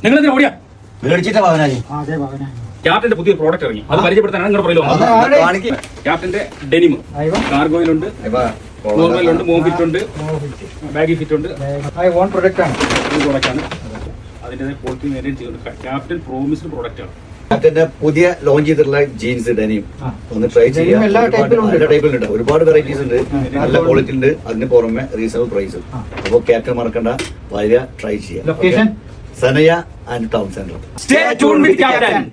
നിങ്ങൾ എന്തിനാ ഓടിയാ? മേടിച്ചിട്ട ഭവനായി ക്യാപ്റ്റന്റെ പുതിയ പ്രോഡക്റ്റ് ഇറങ്ങി, അത് പരിചയപ്പെടുത്താനാണ് നിങ്ങളുടെ പറയുന്നത്. ക്യാപ്റ്റന്റെ ഡെനിം കാർഗോയിലുണ്ട്, നോർമലുണ്ട്, മോം ഫിറ്റ് ഉണ്ട്, ബാഗി ഫിറ്റ് ഉണ്ട്. പ്രൊഡക്റ്റ് ആണ്. അതിന്റെ ക്വാളിറ്റി മെയിൻറ്റെയിൻ ചെയ്യുന്നുണ്ട്. ക്യാപ്റ്റൻ പ്രോമിസ്ഡ് പ്രോഡക്റ്റ് ആണ്. ക്യാപ്റ്റന്റെ പുതിയ ലോഞ്ച് ചെയ്തിട്ടുള്ള ജീൻസ് ഡെനിം ഒന്ന് ട്രൈ ചെയ്യാം. എല്ലാ ടൈപ്പിലുണ്ട്, ഒരുപാട് വെറൈറ്റീസ് ഉണ്ട്, നല്ല ക്വാളിറ്റി ഉണ്ട്. അതിന് പുറമെ റീസണബിൾ പ്രൈസ്. അപ്പോൾ ക്യാപ്റ്റൻ മറക്കണ്ട, വരിക, ട്രൈ ചെയ്യാം. ലൊക്കേഷൻ സനയ and town centre. Stay tuned with Captain.